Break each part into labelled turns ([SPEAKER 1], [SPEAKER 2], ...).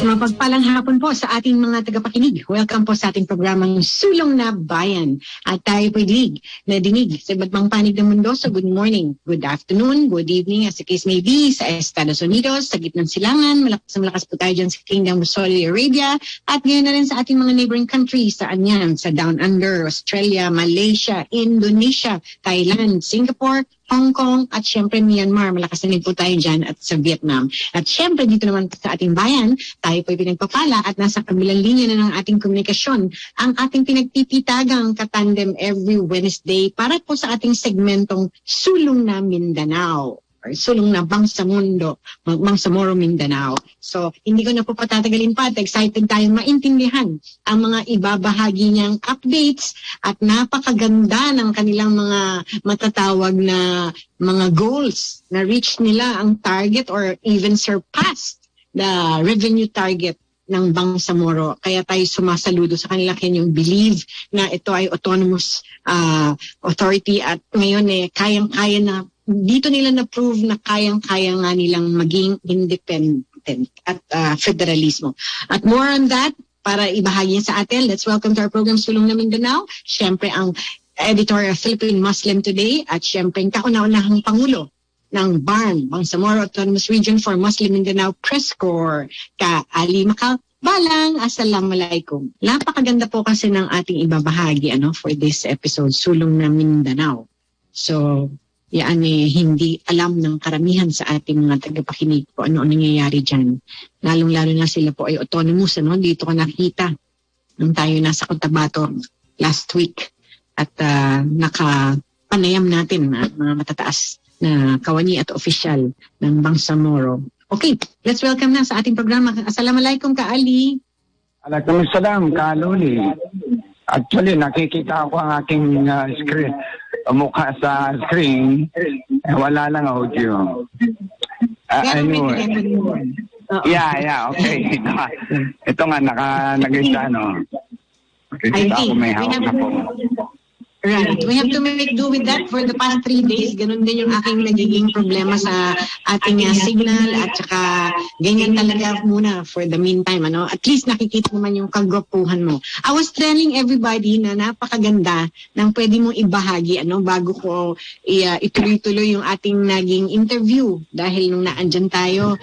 [SPEAKER 1] Mapagpalang hapon po sa ating mga tagapakinig. Welcome po sa ating programang Sulong na Bayan. At tayo po'y dinig sa iba't bang panig ng mundo. So good morning, good afternoon, good evening as the case may be sa Estados Unidos, sa gitnang silangan. Malakas po tayo dyan sa Kingdom of Saudi Arabia. At ngayon na rin sa ating mga neighboring countries. Saan yan? Sa Down Under, Australia, Malaysia, Indonesia, Thailand, Singapore, Hong Kong, at syempre Myanmar. Malakas na rin po tayo dyan at sa Vietnam. At syempre dito naman sa ating bayan, tayo po'y pinagpapala at nasa kabilang linya na ng ating komunikasyon ang ating pinagtititagang katandem every Wednesday para po sa ating segmentong Sulong na Mindanao or Sulong na Bangsamoro Mindanao. So, hindi ko na po patatagalin pa at excited tayong maintindihan ang mga ibabahagi niyang updates at napakaganda ng kanilang mga matatawag na mga goals na reach nila ang target or even surpassed the revenue target ng Bangsamoro. Kaya tayo sumasaludo sa kanila kanyang believe na ito ay autonomous authority at ngayon kayang-kaya na dito nila na-prove na kayang-kaya nga nilang maging independent at federalismo. At more on that, para ibahagi sa atin, let's welcome to our program Sulong na Mindanao. Siyempre ang editor of Philippine Muslim Today at siyempre ang kauna-unahang Pangulo ng BARM, Bangsamoro Autonomous Region for Muslim Mindanao Press Corps, Ka Ali Makabalang. Assalamualaikum. Napakaganda po kasi ng ating ibabahagi for this episode, Sulong na Mindanao. So, yan hindi alam ng karamihan sa ating mga tagapakinig po ano nangyayari dyan. Lalong-lalo na sila po ay autonomous. Dito ko nakita nung tayo nasa Cotabato last week at nakapanayam natin mga matataas na kawani at opisyal ng Bangsamoro. Okay, let's welcome na sa ating programa. Assalamualaikum, Ka Ali.
[SPEAKER 2] Waalaikumsalam, Ka Luli. Actually, nakikita ko ang aking screen, mukha sa screen. Wala lang audio. Anyway. Yeah, okay. Ito nga, nag-isa, Nakikita ko may hawak na po.
[SPEAKER 1] Right. We have to make do with that for the past 3 days. Ganun din yung aking nagiging problema sa ating signal at saka ganyan talaga muna for the meantime. At least nakikita naman yung kagwapuhan mo. I was telling everybody na napakaganda ng pwede mong ibahagi bago ko ituloy-tuloy yung ating naging interview. Dahil nung naandyan tayo,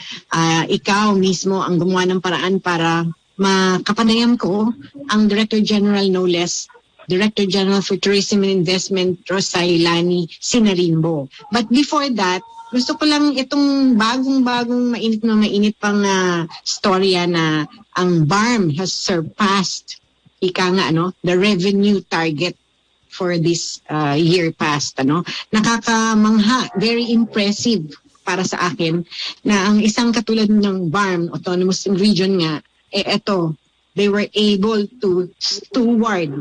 [SPEAKER 1] ikaw mismo ang gumawa ng paraan para makapanayam ko ang Director General no less, Director General for Tourism and Investment, Rosay Lani Sinarimbo. But before that, gusto ko lang itong bagong mainit pang storya na ang BARM has surpassed the revenue target for this year past. Nakakamangha, very impressive para sa akin na ang isang katulad ng BARM, Autonomous Region nga, they were able to steward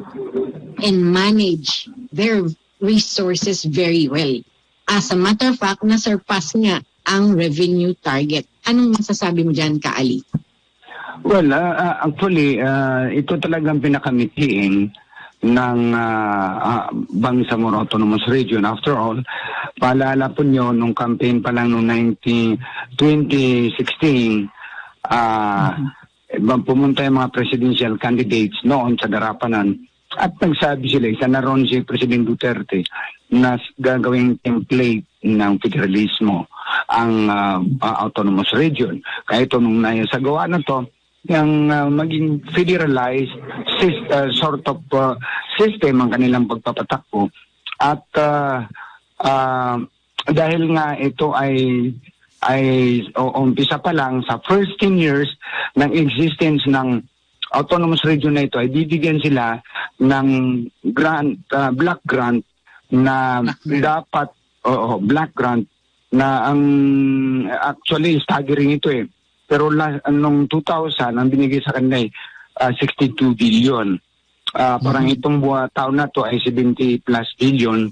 [SPEAKER 1] and manage their resources very well. As a matter of fact, na-surpass nga ang revenue target. Anong masasabi mo dyan, Ka Ali?
[SPEAKER 2] Well, actually, ito talagang pinakamitiin ng Bangsamoro Autonomous Region. After all, paalala po nyo, nung campaign pa lang noong 2016, pumunta yung mga presidential candidates noon sa Darapanan at nagsabi sila, isa na ron si President Duterte na gagawing template ng federalismo ang autonomous region. Kaya ito nung nasagawa na to, yung maging federalized sort of system ang kanilang pagpapatakbo. At dahil nga ito ay umpisa pa lang sa first 10 years ng existence ng autonomous region na ito, ay bibigyan sila ng grant, black grant na dapat, black grant na ang actually staggering ito Pero nung 2000, ang binigay sa kanila ay 62 billion. Parang itong taon na to ay 70 plus billion.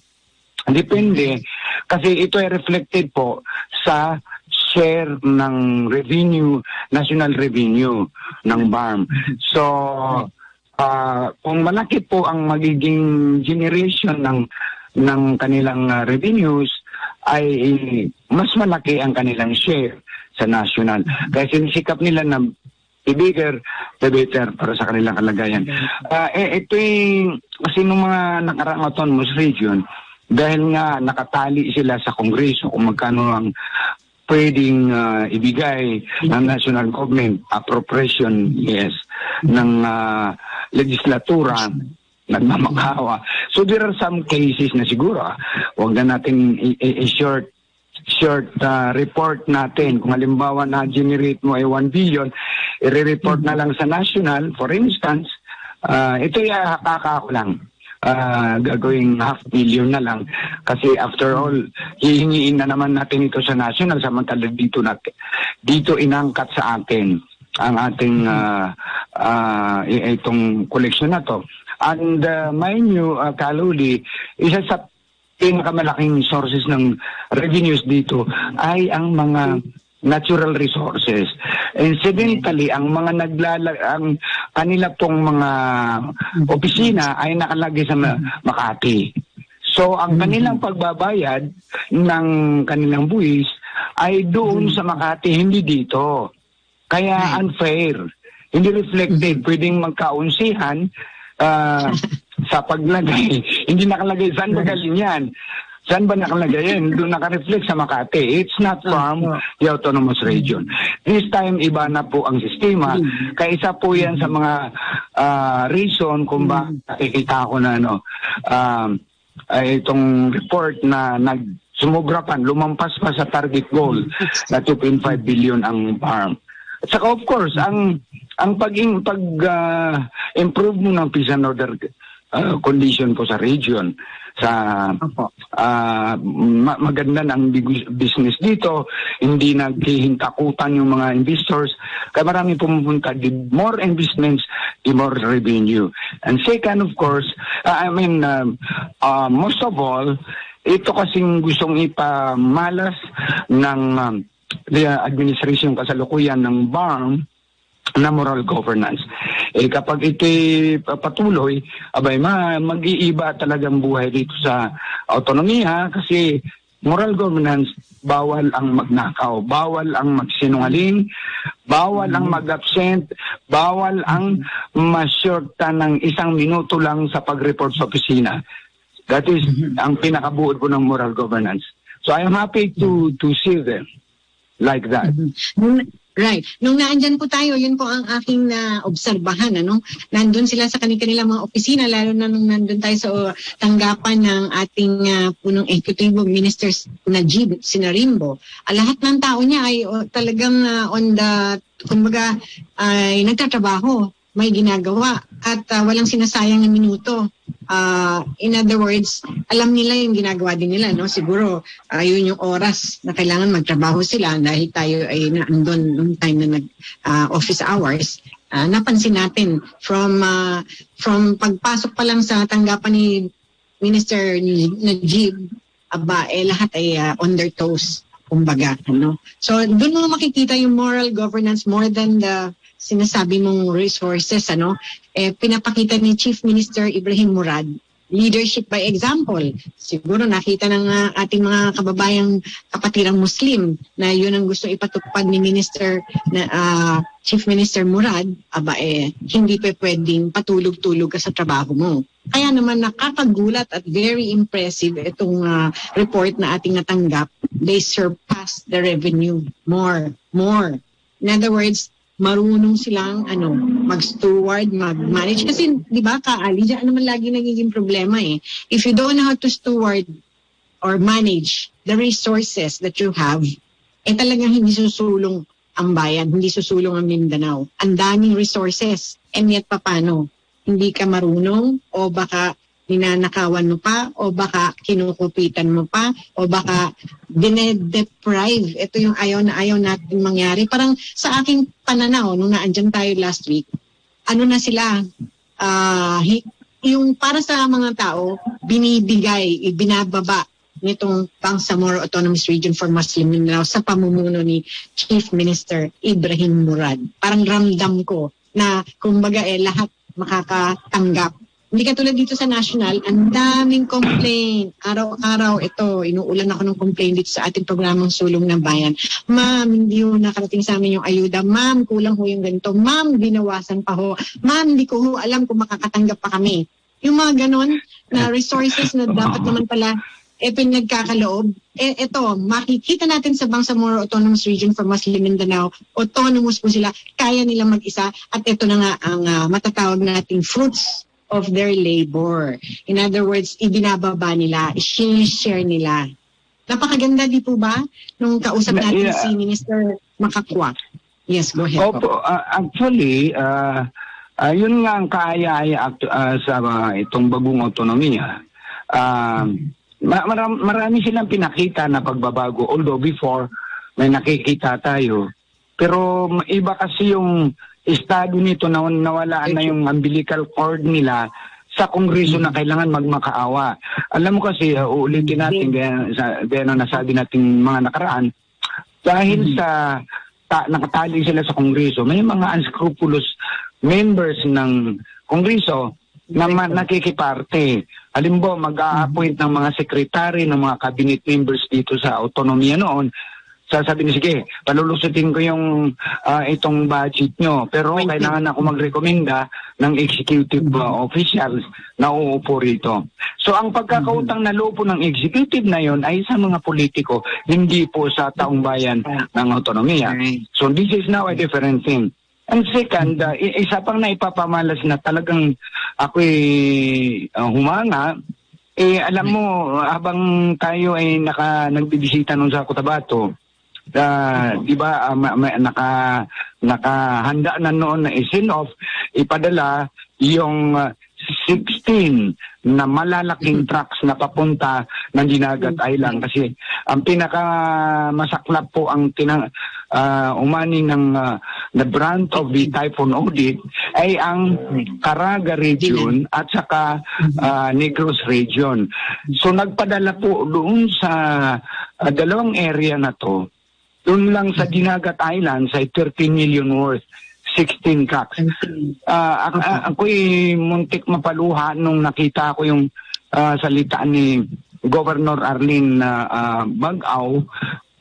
[SPEAKER 2] Depende, kasi ito ay reflected po sa share ng revenue, national revenue ng BARM. So, kung malaki po ang magiging generation ng kanilang revenues, ay mas malaki ang kanilang share sa national. Kaya sinisikap nila na the bigger, the better para sa kanilang kalagayan. Ito kasi ng mga nakaraang autonomous region, dahil nga nakatali sila sa Kongreso kung magkano ang pwedeng ibigay ng national government, appropriation, yes, ng legislatura, nagmamakawa. So there are some cases na siguro, huwag na natin short report natin. Kung halimbawa na-generate mo ay 1 billion, i-report na lang sa national, for instance, ito yung hakaka ko lang. Gagawing 500 million na lang kasi after all hihingiin na naman natin ito sa national, samantala dito inangkat sa atin ang ating itong collection na to. And mind you, Kaluli, isa sa pinakamalaking sources ng revenues dito ay ang mga natural resources. Incidentally, ang mga ang kanila pong mga opisina ay nakalagay sa Makati. So, ang kanilang pagbabayad ng kanilang buwis ay doon sa Makati, hindi dito. Kaya unfair. Hindi reflected. Pwedeng magkaunsihan sa paglagay. Hindi nakalagay. Saan ba galing yan? Saan ba nakalagay yan? Doon nakareflect sa Makati. It's not from the autonomous region. This time, iba na po ang sistema. Kaya isa po yan sa mga reason kung ba nakikita ko na itong report na sumubra pa, lumampas pa sa target goal na 2.5 billion ang farm. At saka of course, ang pag-improve mo ng peace and order condition po sa region, sa maganda ng business dito, hindi naghihintakutan yung mga investors, kaya marami pumupunta. The more investments, the more revenue. And second, of course, most of all, ito kasing gustong ipamalas ng the administration kasalukuyan ng BARM na moral governance. Kapag ito'y patuloy, mag-iiba talagang buhay dito sa autonomiya kasi moral governance, bawal ang magnakaw, bawal ang magsinungaling, bawal ang mag-absent, bawal ang masyurta ng 1 minuto lang sa pag-report sa opisina. That is ang pinakabuod po ng moral governance. So I am happy to see them like that.
[SPEAKER 1] Right. Nung naandyan po tayo, yun po ang aking obserbahan. Nandun sila sa kanilang mga opisina, lalo na nung nandun tayo sa tanggapan ng ating punong executive minister Najib Sinarimbo. Lahat ng tao niya ay talagang on the, kumbaga, ay nagtatrabaho, may ginagawa, at walang sinasayang na minuto. In other words, alam nila yung ginagawa din nila, no? Siguro, yun yung oras na kailangan magtrabaho sila dahil tayo ay naandun nung time na office hours. Napansin natin from pagpasok pa lang sa tanggapan ni Minister Najib, lahat ay on their toes, kumbaga, no? So, doon mo makikita yung moral governance more than the sinasabi mong resources, pinapakita ni Chief Minister Ibrahim Murad, leadership by example. Siguro nakita ng ating mga kababayang kapatirang Muslim na yun ang gusto ipatupad ni Chief Minister Murad, hindi pa pwedeng patulog-tulog ka sa trabaho mo. Kaya naman nakakagulat at very impressive itong report na ating natanggap. They surpass the revenue more. In other words, marunong silang mag-steward, mag-manage. Kasi, di ba, kaali, diyan naman lagi nagiging problema eh. If you don't know how to steward or manage the resources that you have, talagang hindi susulong ang bayan, hindi susulong ang Mindanao. Ang daming resources, and yet paano? Hindi ka marunong, o baka ninanakawan mo pa, o baka kinukupitan mo pa, o baka dinedeprive. Ito yung ayaw natin mangyari. Parang sa aking pananaw, nung naandyan tayo last week, na sila, yung para sa mga tao, binababa nitong Bangsamoro Autonomous Region for Muslim Mindanao sa pamumuno ni Chief Minister Ibrahim Murad. Parang ramdam ko na, kumbaga lahat makakatanggap Hindi katulad dito sa national, ang daming complaint. Araw-araw, ito, inuulan ako ng complaint dito sa ating programang Sulong ng Bayan. Ma'am, hindi ho nakarating sa amin yung ayuda. Ma'am, kulang ho yung ganito. Ma'am, binawasan pa ho. Ma'am, hindi ko ho alam kung makakatanggap pa kami. Yung mga ganon na resources na dapat naman pala pinagkakaloob. Ito, makikita natin sa Bangsamoro Autonomous Region for Muslim Mindanao, autonomous po sila, kaya nilang mag-isa. At ito na nga ang matatawag nating fruits of their labor. In other words, ibinababa nila, share nila. Napakaganda, di po ba? Nung kausap natin si Minister Makakwa. Yes, go ahead.
[SPEAKER 2] Opo, actually, yun nga ang kaaya-aya sa itong bagong autonomiya. Marami silang pinakita na pagbabago, although before may nakikita tayo. Pero iba kasi yung estado nito na nawala na yung umbilical cord nila sa Kongreso na kailangan magmakaawa. Alam mo kasi, uulitin natin, gaya na nasabi natin mga nakaraan, dahil sa nakatali sila sa Kongreso, may mga unscrupulous members ng Kongreso na nakikiparte. Halimbawa, mag-a-appoint ng mga sekretary, ng mga cabinet members dito sa autonomiya noon, sasabi niya, sige, palulusutin ko yung itong budget nyo. Pero kailangan ako magrekomenda ng executive officials na uupo rito. So ang pagkakautang na loob ng executive na yon ay sa mga politiko, hindi po sa taong bayan ng autonomiya. So this is now a different thing. And second, isa pang naipapamalas na talagang ako'y humanga, alam mo, habang tayo ay nagbibisita nun sa Cotabato, di ba nakahanda na noon na i-send-off, ipadala yung 16 na malalaking trucks na papunta ng Dinagat Island kasi ang pinakamasaklap po ang umani ng the brunt of the typhoon audit ay ang Caraga region at saka Negros region. So nagpadala po doon sa dalawang area na to. Doon lang sa Dinagat Island, sa 13 million worth, 16 trucks. Ako'y muntik mapaluha nung nakita ko yung salita ni Governor Arlene Bag-aw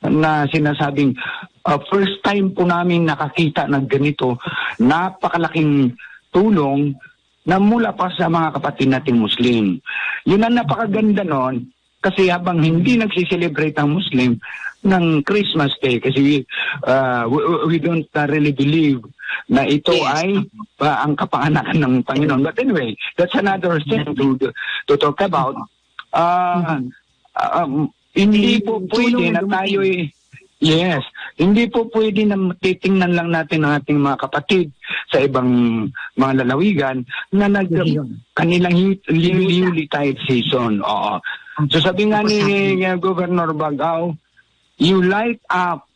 [SPEAKER 2] na sinasabing, first time po namin nakakita ng ganito, napakalaking tulong na mula pa sa mga kapatid nating Muslim. Yun ang napakaganda noon. Kasi habang hindi nagsiselebrate ang Muslim ng Christmas Day, kasi we don't really believe na ito ay ang kapanganakan ng Panginoon. But anyway, that's another thing to talk about. Hindi po pwede na tayo hindi po pwede na titingnan lang natin ang ating mga kapatid sa ibang mga lalawigan na kanilang liuli tide season. Oo. So sabi nga ni Governor Bag-aw, you light up,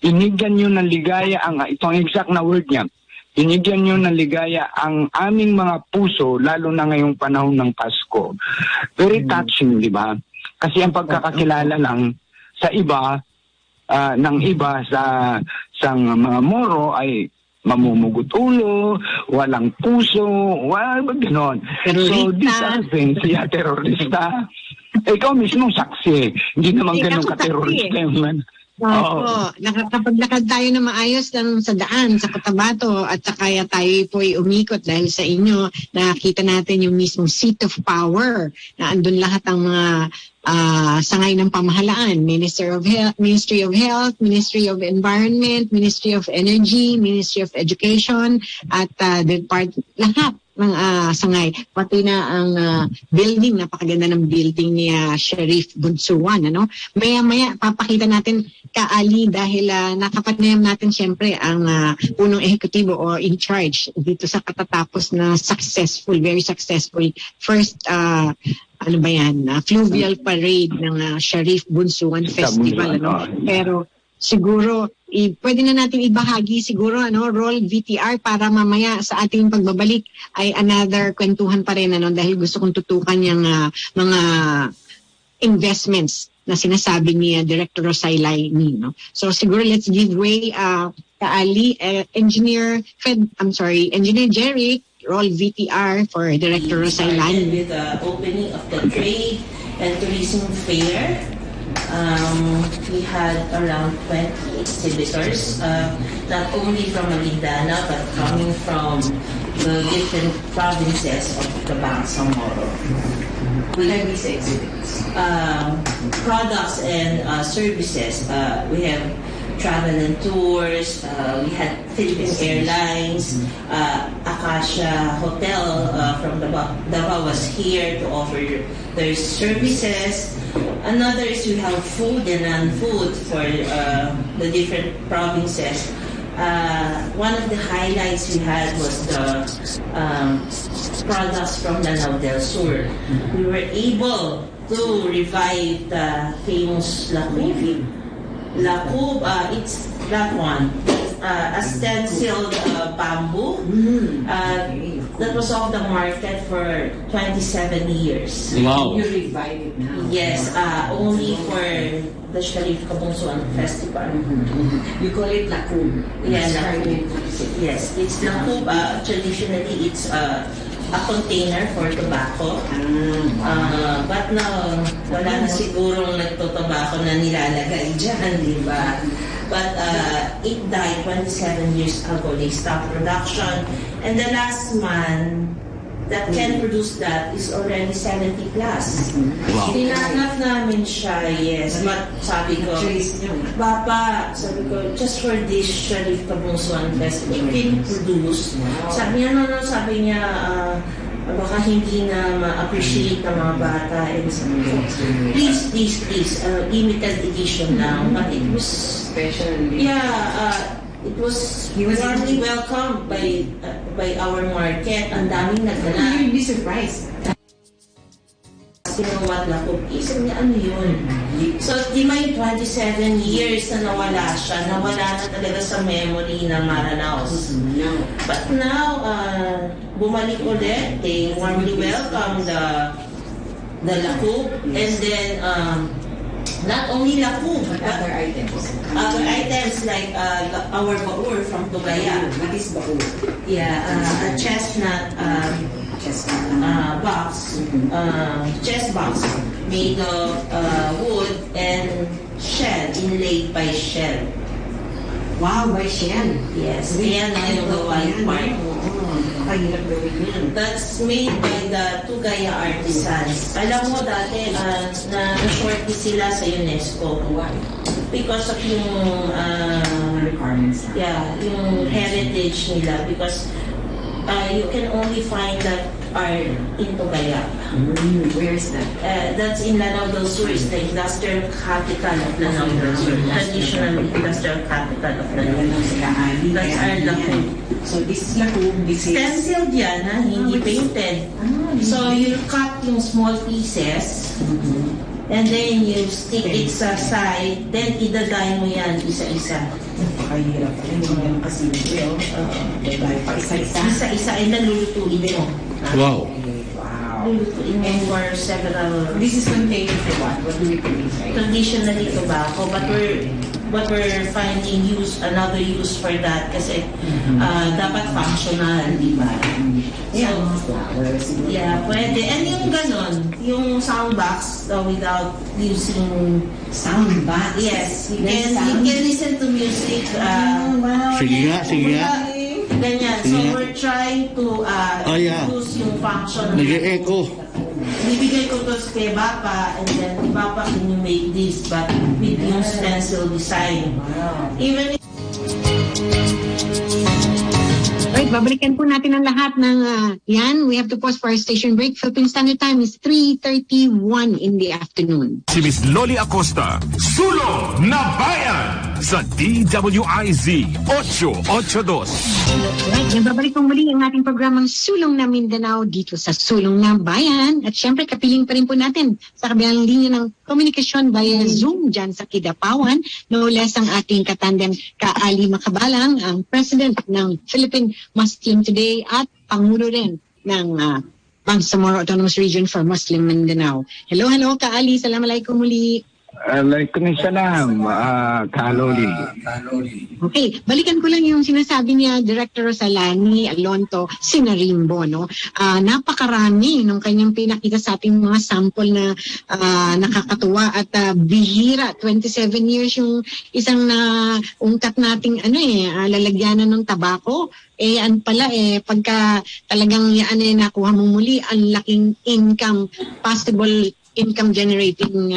[SPEAKER 2] tinigyan nyo ng ligaya itong exact na word niya, tinigyan nyo ng ligaya ang aming mga puso, lalo na ngayong panahon ng Pasko. Very touching, di ba? Kasi ang pagkakakilala lang sa iba, ng iba sa mga Moro ay mamumugot ulo, walang puso, gano'n. So, these are things, terorista. Ikaw mismo saksi. Hindi naman ganun ka-terorista man.
[SPEAKER 1] Nakapaglakad tayo na maayos lang sa daan, sa Cotabato, at saka tayo po ay umikot dahil sa inyo, nakita natin yung mismong seat of power na andun lahat ang mga sangay ng pamahalaan, Ministry of Health, Ministry of Environment, Ministry of Energy, Ministry of Education, at lahat ng sangay. Pati na ang building, napakaganda ng building ni Sheriff Bunsuan. Maya-maya, papakita natin kaali dahil nakapanayam natin siyempre ang punong ehekutibo o in charge dito sa katatapos na very successful first fluvial parade ng Sheriff Bunsuan Festival. Pero siguro pwede na natin ibahagi siguro roll VTR para mamaya sa ating pagbabalik ay another kwentuhan pa rin dahil gusto kong tutukan yung mga investments na sinasabi ni Director Rosaylay ni. So siguro let's give way Kaali, Engineer Jeric, roll VTR for Director Rosailani.
[SPEAKER 3] With the opening of the Trade and Tourism Fair, we had around 20 exhibitors, not only from Maguindana but coming from the different provinces of the Bangsamoro. We have these exhibits. Products and services. We have travel and tours. We had Philippine Airlines, Acacia Hotel from Davao was here to offer their services. Another is we have food and non-food for the different provinces. One of the highlights we had was the products from Lanao del Sur. We were able to revive the famous Lacub. Lacub, it's that one. A stenciled bamboo that was off the market for 27 years.
[SPEAKER 4] Wow.
[SPEAKER 3] You revive it now. Yes, only for the Sharif Kabungsuan Festival.
[SPEAKER 5] You call it Lacub.
[SPEAKER 3] Yeah, Lacub. Yes, it's Lacub. Traditionally, it's a container for tobacco. But now, wala na sigurong nagtotobacco na nilalagay dyan, di ba? But it died 27 years ago. They stopped production. And the last man that can produce that is already 70 plus.
[SPEAKER 4] Wow.
[SPEAKER 3] Tinanap namin siya, yes. But sabi ko, Papa, sabi ko, just for this Sharif Kabungsuan Festival, you can produce. Sabi niya, no, sabi niya, baka hindi na ma-appreciate ng mga bata. And sabi ko, please, limited edition lang. But it was
[SPEAKER 5] Special.
[SPEAKER 3] it was warmly welcomed by our market. Ang daming nagdala.
[SPEAKER 5] You'd be surprised.
[SPEAKER 3] You know what Lacub is? Sabi niya, ano yun? So, di ba yung 27 years na nawala siya, nawala na talaga sa memory ng Maranaos. But now, bumalik ulit. They warmly welcome the Lacub. And then, not only Lacub, but
[SPEAKER 5] Other items.
[SPEAKER 3] other items like our baur from Tugaya.
[SPEAKER 5] What is baul?
[SPEAKER 3] Yeah, a chestnut box, chest box made of wood and shell, inlaid by shell.
[SPEAKER 5] Wow, by shell.
[SPEAKER 3] Yes, yan ang yung gawain part.
[SPEAKER 5] Kahirap gawin yun.
[SPEAKER 3] That's made by the Tugaya artisans. Alam mo dati na-shortlist sila sa UNESCO. Because of yung
[SPEAKER 5] Requirements.
[SPEAKER 3] yung heritage nila, because you can only find that art in Tugaya.
[SPEAKER 5] Where is that?
[SPEAKER 3] That's in Lanao del Sur, is the industrial capital of Lanao del Sur, traditional industrial capital of Lanao del Sur. That's our Lacub.
[SPEAKER 5] So this is Lacub, this is...
[SPEAKER 3] Stenciled yan, hindi painted. So you cut yung small pieces, and then you stick it sa side, then idadye mo yan isa-isa.
[SPEAKER 5] Kahirap. Hindi mo yan kasi ito. Pa isa-isa.
[SPEAKER 3] Isa-isa, and then lulutuin mo.
[SPEAKER 4] Wow.
[SPEAKER 5] Wow.
[SPEAKER 3] Lulutuin mo for several...
[SPEAKER 5] This is contained for what? What do we put inside?
[SPEAKER 3] Traditionally tobacco, but we're finding another use for that kasi dapat functional, di ba?
[SPEAKER 5] Yeah,
[SPEAKER 3] So,
[SPEAKER 5] flowers.
[SPEAKER 3] yeah, pwede. And yung ganon, yung sound box without using...
[SPEAKER 5] Sound box.
[SPEAKER 3] Yes, you
[SPEAKER 5] There's
[SPEAKER 3] can
[SPEAKER 5] sound.
[SPEAKER 3] listen to music.
[SPEAKER 5] Wow.
[SPEAKER 4] Sige nga.
[SPEAKER 3] Ganyan. So
[SPEAKER 4] Sige.
[SPEAKER 3] we're trying to
[SPEAKER 4] yeah.
[SPEAKER 3] use yung function.
[SPEAKER 4] Nag-e-echo.
[SPEAKER 3] Bibigay ko to kay Bapa, and then Bapa, can you make this, but with yung stencil design. Even
[SPEAKER 1] Alright, babalikan po natin ang lahat ng yan. We have to pause for our station break. Philippine Standard Time is 3:31 in the afternoon.
[SPEAKER 6] Si Miss Loli Acosta, Sulong na Bayan sa DWIZ 882.
[SPEAKER 1] Right, nagbabalik po muli ang ating programang Sulong na Mindanao dito sa Sulong na Bayan. At syempre, kapiling pa rin po natin sa kabilang linya ng komunikasyon via Zoom dyan sa Kidapawan. No less ang ating katandem Kaali Makabalang, ang President ng Philippine Muslim Today at Pangulo rin ng Bangsamoro Autonomous Region for Muslim Mindanao. Hello, Kaali. Assalamualaikum muli.
[SPEAKER 2] Alaikum salam, Kaloli.
[SPEAKER 1] Okay, balikan ko lang yung sinasabi niya Director Rosalani Alonto Sinarimbo, no? Napakarami nung kanyang pinakita sa ating mga sample na nakakatuwa at bihira. 27 years yung isang na ungkat nating lalagyanan ng tabako. Pala pagka talagang yan nakuha mo muli, ang laking possible income generating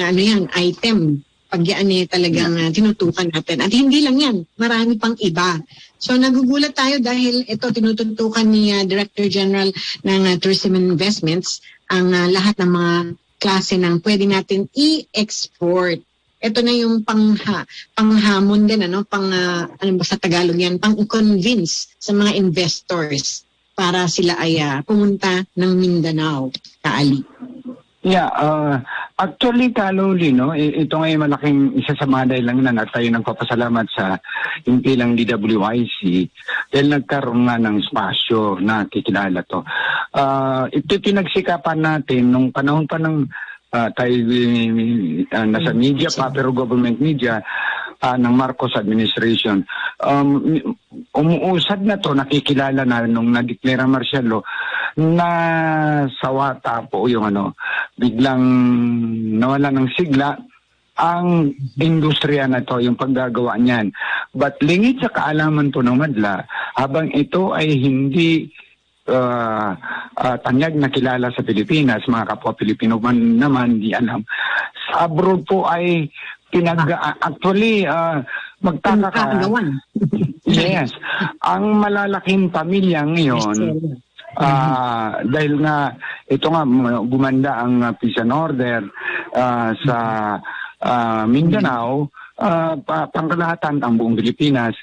[SPEAKER 1] item pag yan talagang tinutukan natin. At hindi lang yan, marami pang iba. So nagugulat tayo dahil ito tinututukan ni Director General ng Tourism and Investments ang lahat ng mga klase ng pwede natin i-export. Ito na yung panghamon din, ano ba sa Tagalog yan, pang-convince sa mga investors para sila ay pumunta ng Mindanao, Kaali.
[SPEAKER 2] Yeah, actually, Kaloli, no, ito ngayon malaking isa sa mga dahilan na tayo nagpapasalamat sa hindi lang DWIC dahil nagkaroon nga ng spasyo na kikilala to. Ito pinagsikapan natin nung panahon pa ng tayo nasa media pa, pero government media ng Marcos administration. Umuusad na to, nakikilala na nung na-declare martial law na sawata po yung biglang nawala ng sigla ang industriya na to, yung paggagawa niyan. But lingid sa kaalaman po ng madla, habang ito ay hindi tanyag na kilala sa Pilipinas, mga kapwa Pilipino man naman, di alam. Sa abroad po ay actually, magtaka ka. Yes. Ang malalaking pamilya ngayon, dahil nga, ito nga, gumanda ang peace and order sa Mindanao, pangkalahatan ang buong Pilipinas.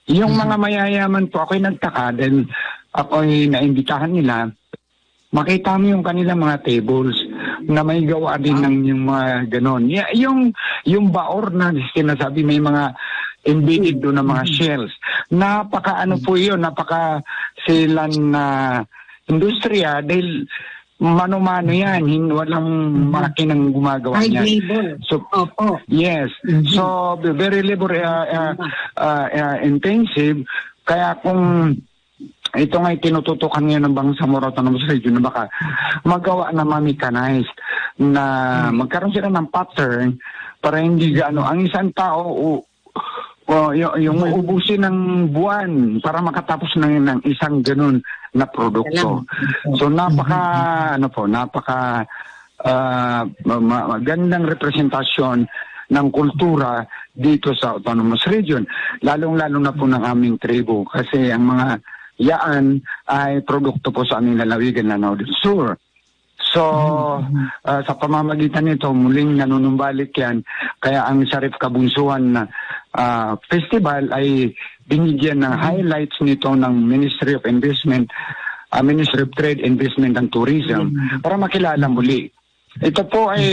[SPEAKER 2] Yung mga mayayaman po, ako'y nagtaka dahil ako'y naimbitahan nila, makita mo yung kanilang mga tables na may gawa din ng yung mga ganon. Yung baor na sinasabi, may mga embedded doon na mga shells. Po yun, napaka-silan na industriya dahil mano-mano yan, walang makinang gumagawa niyan. So, yes. So, very labor intensive. Kaya kung ito nga tinututukan ngayon ng Bangsamoro Autonomous Region na baka magawa na ma-mechanized na magkaroon sila ng pattern para hindi ang isang tao yung uubusin ng buwan para makatapos ng isang ganun na produkto. So napaka magandang representasyon ng kultura dito sa Autonomous Region, lalong-lalo na po ng aming tribo kasi ang mga yaan ay produkto po sa aming lalawigan Lanao del Sur. So, sa pamamagitan nito, muling nanunumbalik yan. Kaya ang Sarif Kabunsuan Festival ay binigyan ng highlights nito ng Ministry of Investment, Ministry of Trade, Investment and Tourism para makilala muli. Ito po ay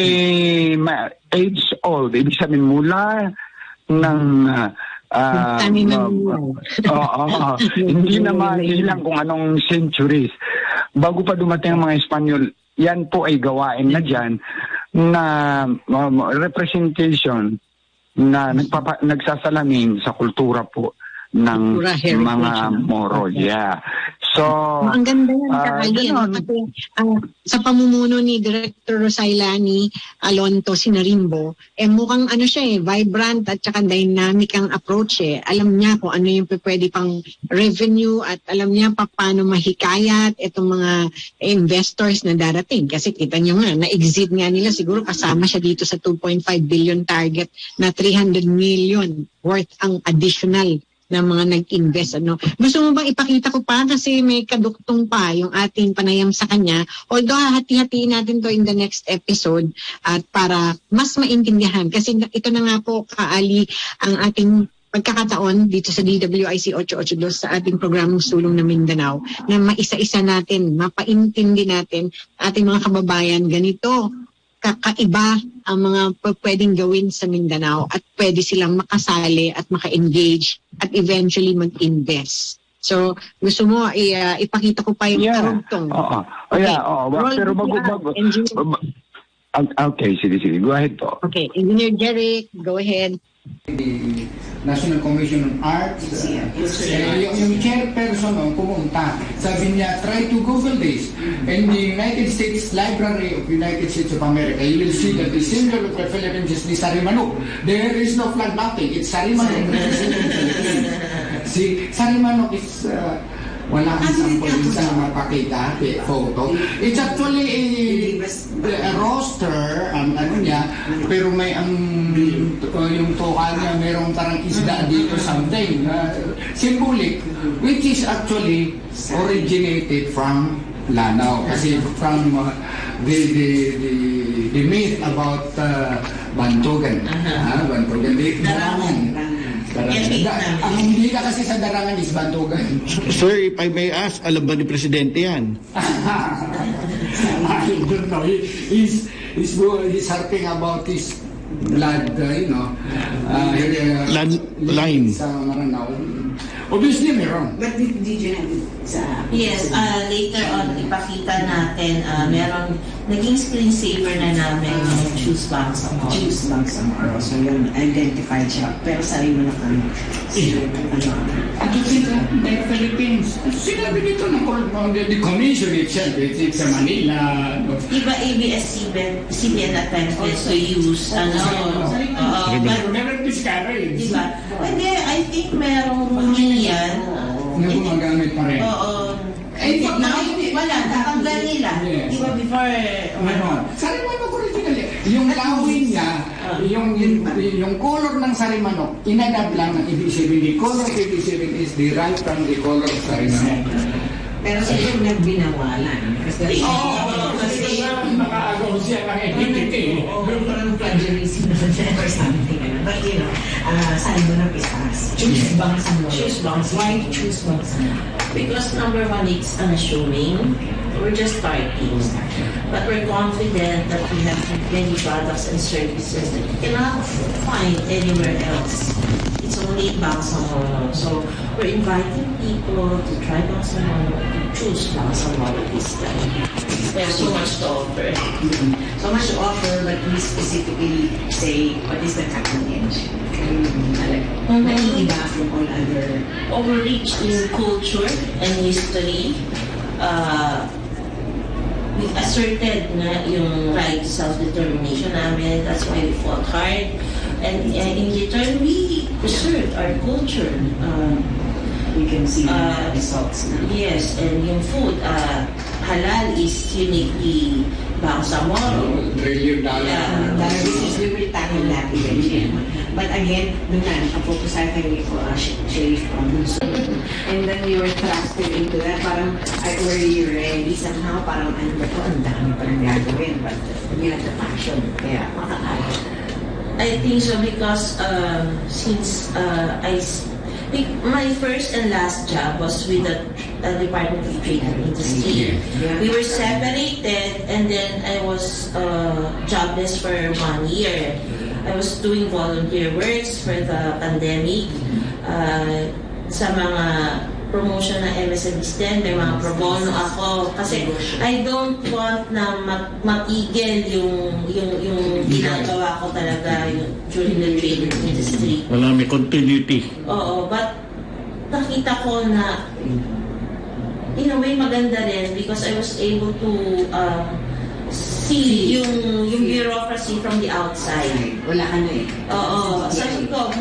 [SPEAKER 2] age old. Ibig sabihin mula ng hindi na mailang kung anong centuries. Bago pa dumating ang mga Espanyol, yan po ay gawain na dyan na representation na nagsasalamin sa kultura po ng mga Moro. Yeah. So,
[SPEAKER 1] ang ganda yan, sa pamumuno ni Director Rosailani Alonto Sinarimbo, mukhang siya vibrant at saka dynamic ang approach Alam niya kung ano yung pwede pang revenue at alam niya paano mahikayat itong mga investors na darating. Kasi kita niyo nga, na-exit nga nila, siguro kasama siya dito sa 2.5 billion target na 300 million worth ang additional na mga nag-invest. Gusto mo bang ipakita ko pa kasi may kaduktong pa yung ating panayam sa kanya. Although hati-hatiin natin to in the next episode at para mas maintindihan. Kasi ito na nga po, Kaali, ang ating pagkakataon dito sa DWIC 882 sa ating programang Sulong na Mindanao na maisa-isa natin, mapaintindi natin ating mga kababayan ganito kakaiba ang mga pwedeng gawin sa Mindanao at pwede silang makasali at maka-engage at eventually mag-invest. So, gusto mo ipakita ko pa yung karugtong.
[SPEAKER 2] Pero Okay, sige. Go ahead po.
[SPEAKER 1] Okay, Engineer Jeric, go ahead.
[SPEAKER 7] The National Commission on Arts, yung chairperson pumunta, sabi niya, try to Google this. In the United States Library of United States of America, you will see that the symbol of the Philippines is the Sarimanok. There is no flag mapping, it's Sarimanok. See, Sarimanok is wala kang sample minsan na mapakita, photo. It's actually a roster, ano niya, pero may yung toka niya, merong parang isda dito something, symbolic, which is actually originated from Lanao. Kasi from the myth about Bantugan. Bantugan. Ang hindi ka kasi sa darangan is Bantugan.
[SPEAKER 4] Sir, if I may ask, alam ba ni Presidente yan?
[SPEAKER 7] I don't know. He's harping about his blood,
[SPEAKER 4] line.
[SPEAKER 7] Sa Maranao. Obviously, meron.
[SPEAKER 5] But did you have sa...
[SPEAKER 3] Yes, later on, ipakita natin, meron, naging screensaver na namin yung Choose Bangsamoro.
[SPEAKER 5] Choose Bangsamoro. So yun, identified siya. Pero sabi mo na kami.
[SPEAKER 7] The Philippines. Sinabi dito ng the commission itself, it's sa Manila.
[SPEAKER 3] Diba ABS-CBN attempted to use,
[SPEAKER 7] Never discouraged.
[SPEAKER 3] diba? Hindi, I think merong ruling yan.
[SPEAKER 7] Na gumagamit pa rin.
[SPEAKER 3] Oo. Wala, natanggal nila.
[SPEAKER 7] Yes.
[SPEAKER 3] Diba before...
[SPEAKER 7] Sarimanok originally. Yung lawin niya, yung color ng Sarimanok, inadab lang ng EB7. The color of EB7 is derived from the color of Sarimanok.
[SPEAKER 5] Pero siguro nagbinawalan. Kasi
[SPEAKER 7] nakaagaw siya ng identity.
[SPEAKER 5] parang plagiarism or something. But sabi mo ng pisas. Choose Bangsamoro.
[SPEAKER 3] Choose Bangsamoro.
[SPEAKER 5] Why choose Bangsamoro?
[SPEAKER 3] Because number one, it's unassuming. We're just starting. But we're confident that we have many products and services that you cannot find anywhere else. It's only in Bangsamoro. So we're inviting people to try Bangsamoro, to choose Bangsamoro this time. There's so much to offer.
[SPEAKER 5] So much to offer, but we specifically say what is the cutting edge. Naiiba from all other...
[SPEAKER 3] Overreach in culture and history. We asserted na yung right to self-determination namin. That's why we fought hard. And in return, we preserved our culture.
[SPEAKER 5] We can see the results now.
[SPEAKER 3] Yes, and yung food, halal is uniquely Bangsamoro.
[SPEAKER 7] $1 trillion.
[SPEAKER 5] We will tackle that eventually. But again, doon na, nakapokus tayo kay Sheriff Bunso. And then you were thrusted into that. Parang, were you ready somehow? Parang, ano ba ito? Ang dami parang gagawin. But you had the passion. Kaya, makakaya.
[SPEAKER 3] I think so because since my first and last job was with the Department of Trade and Industry.
[SPEAKER 5] Yeah.
[SPEAKER 3] We were separated and then I was jobless for 1 year. I was doing volunteer works for the pandemic. Sa mga promotion ng MSMEs din, may mga pro bono ako. Kasi I don't want na matigil yung ginagawa ko talaga during the trade industry.
[SPEAKER 4] Wala, may continuity.
[SPEAKER 3] Oo, but nakita ko na in a way maganda rin because I was able to see yung bureaucracy from the outside.
[SPEAKER 5] Wala ka na eh.
[SPEAKER 3] Oo. Sabi ko,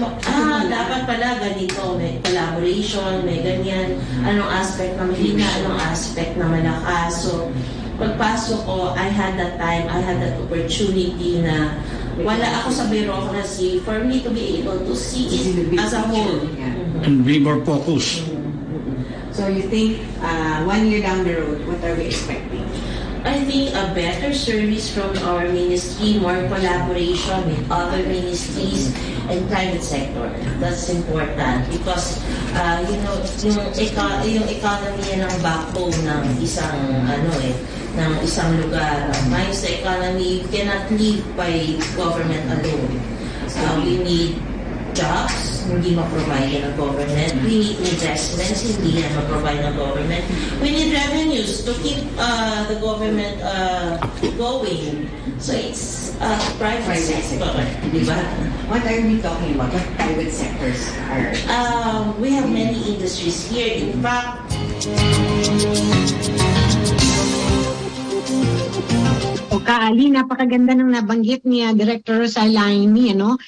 [SPEAKER 3] dapat pala ganito. May collaboration, may ganyan. Anong aspect na mahina, anong aspect na malakas. So, pagpasok ko, I had that time, I had that opportunity na wala ako sa bureaucracy for me to be able to see it as a whole.
[SPEAKER 4] And be more focused.
[SPEAKER 5] So you think 1 year down the road, what are we expecting?
[SPEAKER 3] I think a better service from our ministry, more collaboration with other ministries and private sector. That's important because, yung economy yan ang backbone ng isang, ng isang lugar. Mayroon sa economy, you cannot live by government alone. We need jobs, hindi ma-provide ng government. We need investments, hindi na ma-provide ng government. We need revenues to keep the government going. So it's private sector, di ba?
[SPEAKER 5] What are we talking about? What private sectors are?
[SPEAKER 3] We have many industries here. In fact,
[SPEAKER 1] O Kaali, napakaganda ng nabanggit ni Director Rosalaini, ano?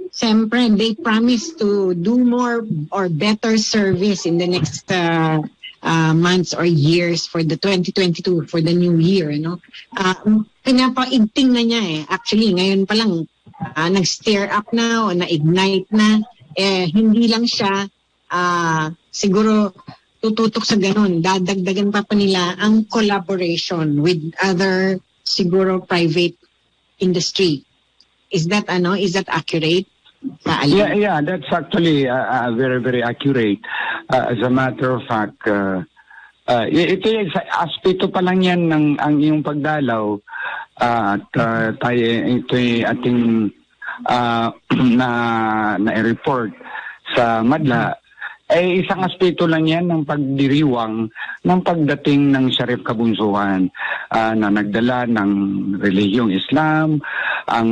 [SPEAKER 1] Siyempre, they promise to do more or better service in the next months or years for the 2022, for the new year, no? Pinapaigting na niya eh. Actually, ngayon pa lang, nag-stir up na o na-ignite na. Hindi lang siya siguro tututok sa ganun. Dadagdagan pa nila ang collaboration with other siguro private industry. Is that accurate?
[SPEAKER 2] Yeah, that's actually very, very accurate. As a matter of fact, ito yung aspeto pa lang yan ng ang iyong pagdalaw at tayo ito'y ating na-report sa Madla. Isang aspeto lang yan ng pagdiriwang ng pagdating ng Sharif Kabunsuhan na nagdala ng relihiyong Islam, ang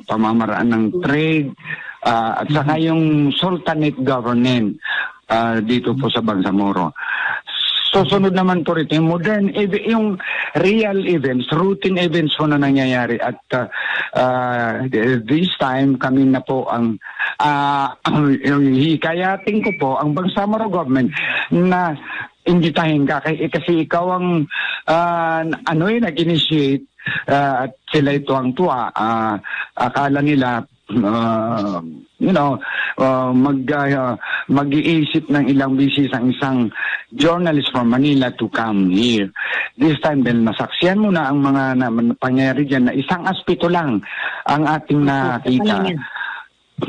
[SPEAKER 2] pamamaraan ng trade, at saka yung sultanate government dito po sa Bangsamoro. Susunod naman po rito, yung modern, yung real events, routine events po na nangyayari. At this time, kami na po ang hikayating ko po ang Bangsamoro government na imbitahin ka. Kasi ikaw ang nag-initiate at sila ito ang tuwa. Akala nila mag-iisip ng ilang bisis ang isang journalist from Manila to come here. This time, dahil nasaksiyan mo na ang mga pangyayari dyan na isang aspeto lang ang ating nakita.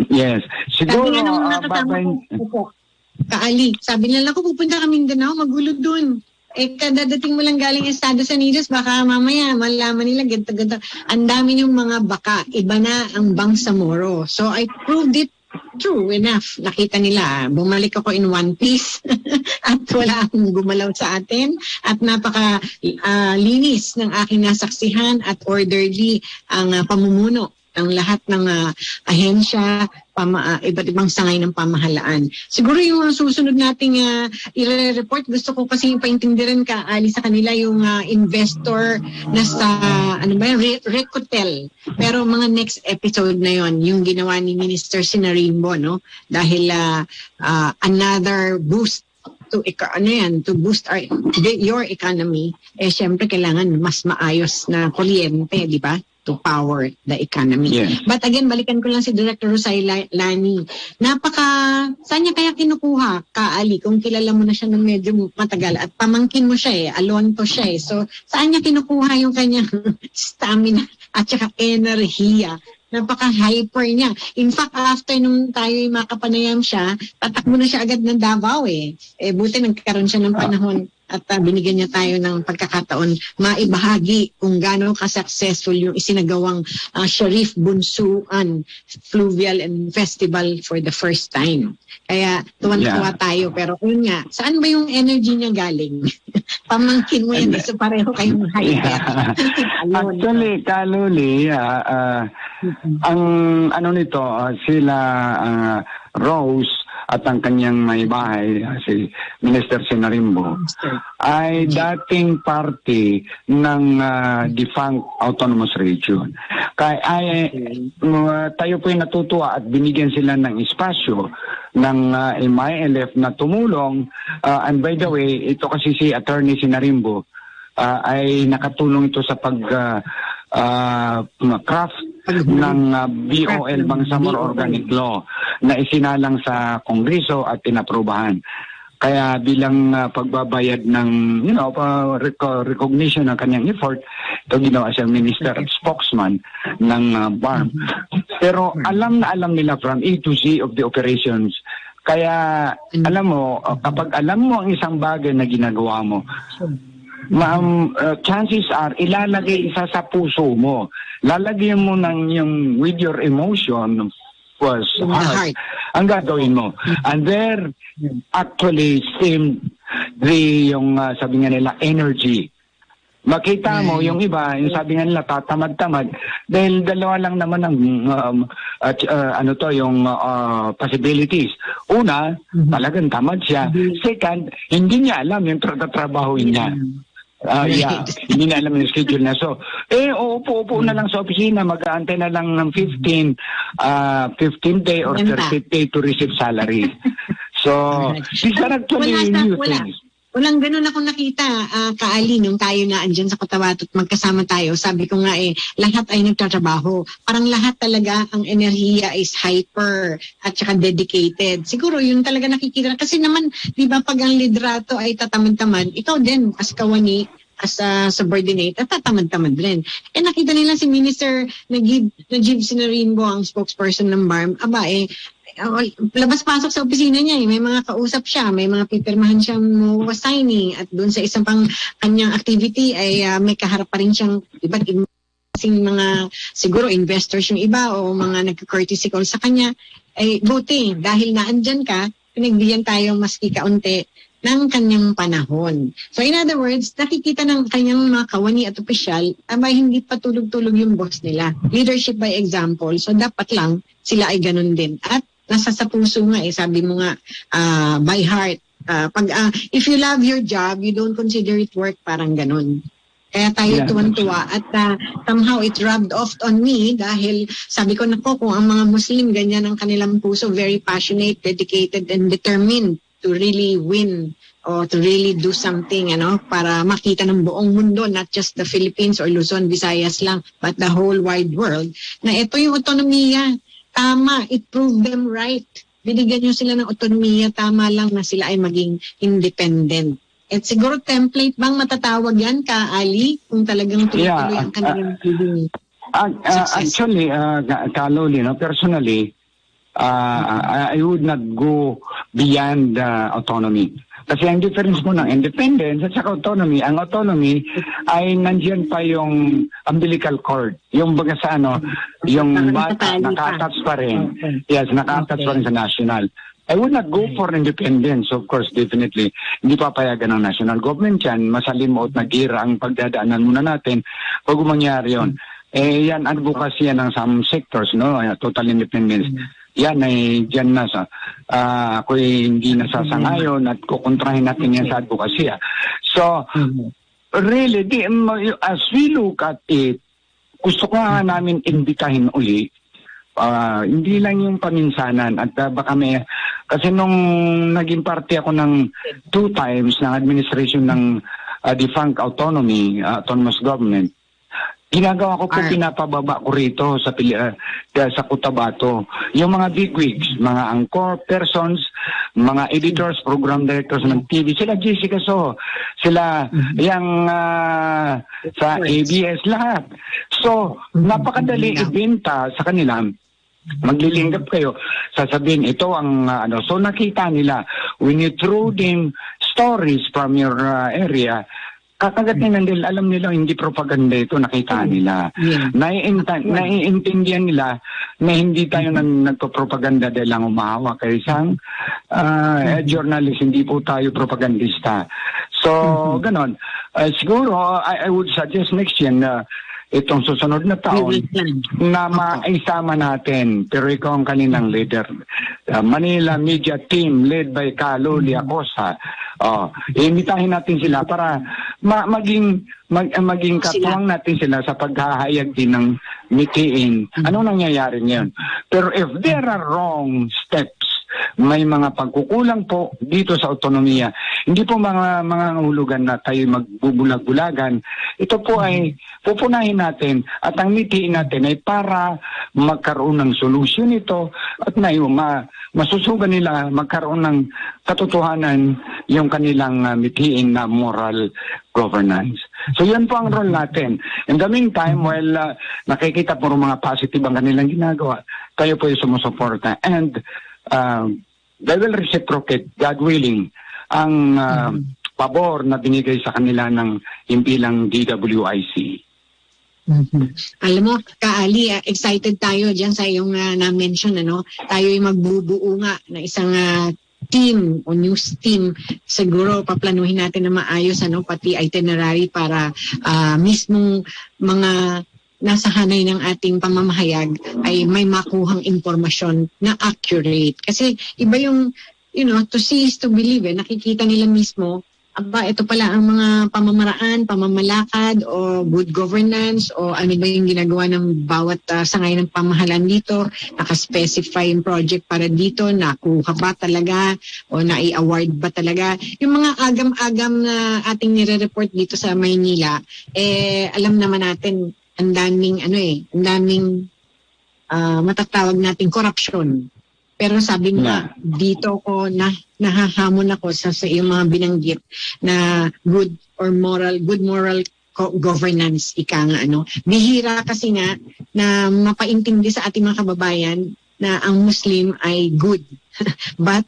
[SPEAKER 2] Yes. Siguro,
[SPEAKER 1] sabi nga nung nakasama ko, Kaali, sabi nila ko pupunta ka Mindanao, magulo dun. Kadadating mo lang galing Estados Unidos, baka mamaya malaman nila ganda-ganda. Ang dami yung mga baka, iba na ang Bangsamoro. So I proved it true enough. Nakita nila, bumalik ako in one piece at wala akong gumalaw sa atin at napaka linis ng aking nasaksihan at orderly ang pamumuno ng lahat ng ahensya, iba't ibang sangay ng pamahalaan. Siguro yung susunod nating i-report, gusto ko kasi paintindihan ka, Ali, sa kanila yung investor na sa, Recotel. Pero mga next episode na yon yung ginawa ni Minister Sinarimbo, no? Dahil another boost to boost your economy, syempre kailangan mas maayos na kuryente, di ba? To power the economy. Yeah. But again, balikan ko lang si Director Rosalaini. Saan niya kaya kinukuha, Kaali, kung kilala mo na siya ng medyo matagal at pamangkin mo siya alonto siya So, saan niya kinukuha yung kanyang stamina at saka enerhiya? Napaka-hyper niya. In fact, after nung tayo'y makapanayam siya, tatakbo na siya agad ng Davao buti nagkaroon siya ng panahon at binigyan niya tayo ng pagkakataon maibahagi kung gaano ka-successful yung isinagawang Sharif Bunsuan Fluvial and Festival for the first time. Kaya tuwan-tuwa tayo. Pero yun nga, saan ba yung energy niya galing? Pamangkin mo yan, so pareho kayong hyper.
[SPEAKER 2] Actually, Kaluli, ang nito, sila Rose at ang kanyang may bahay, si Minister Sinarimbo, ay dating party ng defunct autonomous region. Kaya tayo po'y natutuwa at binigyan sila ng espasyo ng MILF na tumulong. And by the way, ito kasi si Attorney Sinarimbo ay nakatulong ito sa craft ng BOL Bangsamoro Organic Law na isinalang sa Kongreso at inaprobahan. Kaya bilang pagbabayad ng recognition ng kanyang effort, ito ginawa siyang minister at spokesman ng BARM. Pero alam na alam nila from A to Z of the operations. Kaya alam mo, kapag alam mo ang isang bagay na ginagawa mo, chances are ilalagay isa sa puso mo. Lalagyan mo ng yung with your emotion, was
[SPEAKER 1] The
[SPEAKER 2] heart,
[SPEAKER 1] heart.
[SPEAKER 2] ang gagawin mo. And there actually seemed yung sabi nga nila, energy. Makita mo yung iba, yung sabi nga nila tatamad-tamad dahil dalawa lang naman ang yung possibilities. Una, talagang tamad siya. Second, hindi niya alam yung trabahuin niya. Hindi na alam yung schedule na. So, upo na lang sa opisina, mag-aantay na lang ng 15th day or 30th day to receive salary. So, these are actually new things.
[SPEAKER 1] Walang ganun ako nakita, Kaali, nung tayo na andyan sa Cotabato at magkasama tayo. Sabi ko nga lahat ay nagtatrabaho. Parang lahat talaga ang enerhiya is hyper at saka dedicated. Siguro yun talaga nakikita. Kasi naman, di ba pag ang liderato ay tatamad-tamad, ikaw din as kawani, as a subordinate, at tatamad-tamad rin. Nakita nila si Minister Najib Sinarinbo, ang spokesperson ng BARM, labas-pasok sa opisina niya, may mga kausap siya, may mga pipirmahan siyang signing, at doon sa isang pang kanyang activity ay may kaharap pa rin siyang iba't ibang mga siguro investors yung iba o mga nagka-courtesy call sa kanya. Buti, dahil naandyan ka, pinagbigyan tayo maski kaunti ng kanyang panahon. So in other words, nakikita ng kanyang mga kawani at opisyal, hindi pa tulog-tulog yung boss nila. Leadership by example. So dapat lang sila ay ganun din. At nasa sa puso nga, sabi mo nga, by heart. If you love your job, you don't consider it work, parang ganun. Kaya tayo tuwan-tuwa at somehow it rubbed off on me dahil sabi ko, nako, kung ang mga Muslim ganyan ang kanilang puso, very passionate, dedicated, and determined to really win o to really do something, para makita ng buong mundo, not just the Philippines or Luzon, Visayas lang, but the whole wide world, na ito yung autonomiya. Tama, it proved them right. Binigyan nyo sila ng autonomiya, tama lang na sila ay maging independent. At siguro template bang matatawag yan, Ali, kung talagang tuloy-tuloy ang kanilang living success?
[SPEAKER 2] Actually, Kaloli, personally, I would not go beyond autonomy. Kasi ang difference mo ng independence at saka autonomy, ang autonomy ay nandiyan pa yung umbilical cord. Yung baga sa yung bata, naka-attach pa rin. Yes, naka-attach pa rin sa national. I would not go for independence, of course, definitely. Hindi papayagan ng national government yan. Masalimuot na gira ang pagdadaanan muna natin pag mangyari yun. Yan, advocacy yan ng some sectors, total independence. Yan ay dyan na sa ako'y hindi nasasangayon at kukontrahin natin yan sa advokasya. So, really, as we look at it, gusto ko nga namin imbitahin uli, hindi lang yung paminsanan at baka may, kasi nung naging party ako ng 2 times ng administration ng defunct autonomous government, ginagawa ko po, pinapababa ko rito sa Cotabato. Yung mga bigwigs, mga anchor persons, mga editors, program directors ng TV, sila Jessica So, sila yung sa ABS, lahat. So, napakadali ibenta sa kanila. Maglilinggap kayo, sasabihin, ito ang so nakita nila, when you throw them stories from your area, kakagatin nila, alam nila hindi propaganda ito, nakita nila. Naiintindihan nila na hindi tayo nagpropaganda dahil lang umahawa kay isang journalist, hindi po tayo propagandista. So, ganon. Siguro, I would suggest next year na itong susunod na taon na maisama natin, pero ikaw ang kanilang leader. Manila Media Team led by Kaloli Acosta. Imbitahin natin sila para maging katuwang natin sila sa paghahayag din ng mitiin. Ano nangyayari ngayon? Pero if there are wrong steps, may mga pagkukulang po dito sa autonomiya. Hindi po mga hulugan na tayo magbubulag-bulagan. Ito po ay pupunahin natin at ang mitiin natin ay para magkaroon ng solusyon ito at masusugan nila magkaroon ng katotohanan yung kanilang mitiin na moral governance. So yan po ang role natin. In the meantime, while nakikita po mga positive ang kanilang ginagawa, kayo po yung sumusuporta. And they will reciprocate, God willing, ang pabor na binigay sa kanila ng impilang DWIC.
[SPEAKER 1] Alam mo, Kaali, excited tayo dyan sa iyong na-mention, tayo ay magbubuo nga ng isang team o news team. Siguro paplanuhin natin na maayos, pati itinerary para mismong mga nasa hanay ng ating pamamahayag ay may makuhang impormasyon na accurate. Kasi iba yung, to see is to believe. Nakikita nila mismo, ito pala ang mga pamamaraan, pamamalakad, o good governance, o ano ba yung ginagawa ng bawat sangay ng pamahalaan dito, nakaspecify yung project para dito, nakuha ba talaga, o nai-award ba talaga. Yung mga agam-agam na ating nire-report dito sa Maynila, alam naman natin, ang daming matatawag nating corruption. Pero sabi nga, dito ko nahahamon ako sa iyong mga binanggit na good moral governance, ika nga. Bihira kasi nga na mapaintindi sa ating mga kababayan na ang Muslim ay good. But,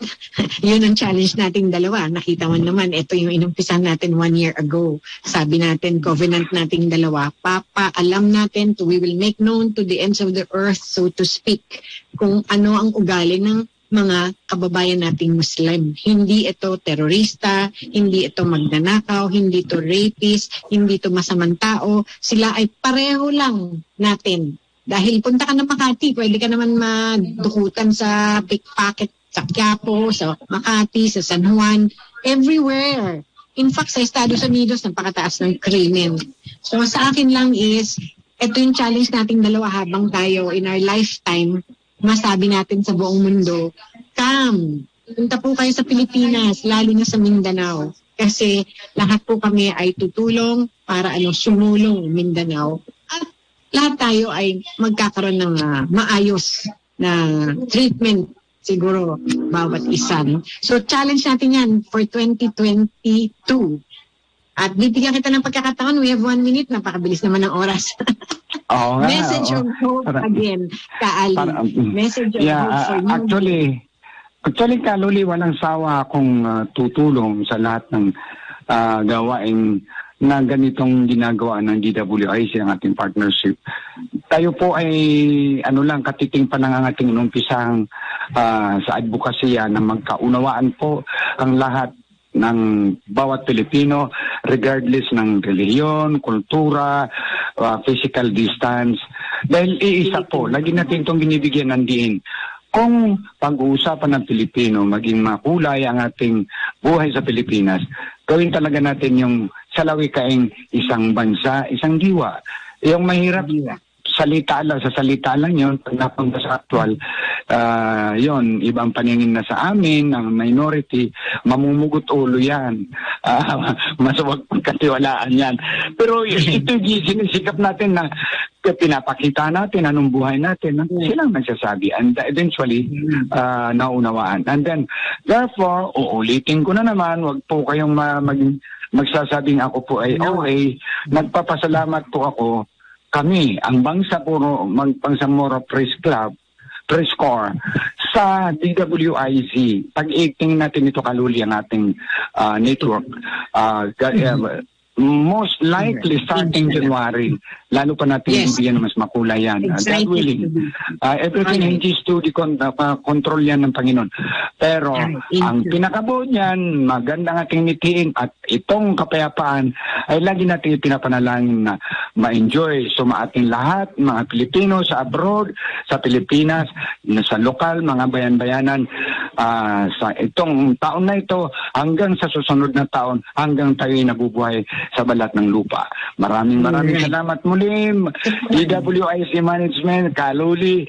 [SPEAKER 1] yun ang challenge nating dalawa. Nakita mo naman, ito yung inumpisan natin 1 year ago. Sabi natin, covenant nating dalawa, papaalam natin we will make known to the ends of the earth, so to speak, kung ano ang ugali ng mga kababayan nating Muslim. Hindi ito terorista, hindi ito magnanakaw, hindi ito rapist, hindi ito masamang tao. Sila ay pareho lang natin. Dahil punta ka na Makati, pwede ka naman madukutan sa pickpocket, sa Quiapo, sa Makati, sa San Juan, everywhere. In fact, sa Estados Unidos, napakataas ng krimen. So sa akin lang is, ito yung challenge nating dalawa habang tayo in our lifetime, masabi natin sa buong mundo, come, punta po kayo sa Pilipinas, lalo na sa Mindanao. Kasi lahat po kami ay tutulong para sumulong Mindanao. At lahat tayo ay magkakaroon ng maayos na treatment siguro bawat isa. So challenge natin yan for 2022. At bibigyan kita ng pagkakataon, we have 1 minute, napakabilis naman ng oras.
[SPEAKER 2] Oo nga.
[SPEAKER 1] Message of hope again, Kaali. Message of hope for you. Actually, Kaluli, walang sawa akong tutulong sa lahat ng gawain na ganitong ginagawa ng DWIC, ang ating partnership. Tayo po ay katiting pa ng ating inumpisang sa advokasya na magkaunawaan po ang lahat ng bawat Pilipino regardless ng relihiyon, kultura, physical distance. Dahil iisa po, lagi natin itong binibigyan ng diin. Kung pag-uusapan ng Pilipino, maging makulay ang ating buhay sa Pilipinas, gawin talaga natin yung salawikaing isang bansa, isang diwa. Yung mahirap, sa salita lang yun, pag napunta sa actual, yun, ibang paningin na sa amin, ang minority, mamumugot ulo yan. Masawag pagkatiwalaan yan. Pero ito yung sinisikap natin na pinapakita natin anong buhay natin. Silang nagsasabi and eventually naunawaan. And then, therefore, uulitin ko na naman, wag po kayong magsasabing ako po ay OA. Nagpapasalamat po ako. Kami, ang Bangsamoro Press Corps sa DWIZ. Pag-18 natin ito, Kaluli, ang ating network. Most likely starting January, lalo pa natin ibigyan na mas makulay yan. God willing. Everything is to the control yan ng Panginoon. Pero ang pinakabuo niyan, magandang ating nitiin at itong kapayapaan ay lagi natin pinapanalangin na ma-enjoy. So ating lahat, mga Pilipino sa abroad, sa Pilipinas, sa lokal, mga bayan-bayanan, sa itong taon na ito hanggang sa susunod na taon, hanggang tayo'y nabubuhay sa balat ng lupa. Maraming salamat muli, DWIC Management, Kaluli.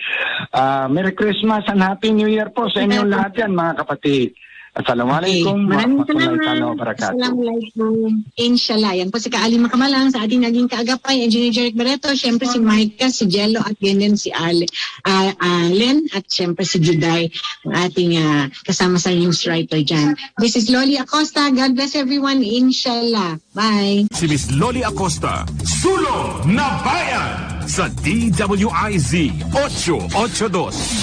[SPEAKER 1] Merry Christmas and Happy New Year po sa inyong lahat yan, mga kapatid. Assalamualaikum warahmatullahi wabarakatuh. Assalamualaikum. Inshallah. Yan po si Kaali Makamalang sa ating naging kaagapay, Engineer Jeric Barreto, syempre si Micah, si Jello, at ganyan si Allen, at syempre si Juday, ang ating kasama sa news writer dyan. This is Loli Acosta. God bless everyone. Inshallah. Bye.
[SPEAKER 6] Si Miss Loli Acosta, Sulong na Bayan sa DWIZ 882.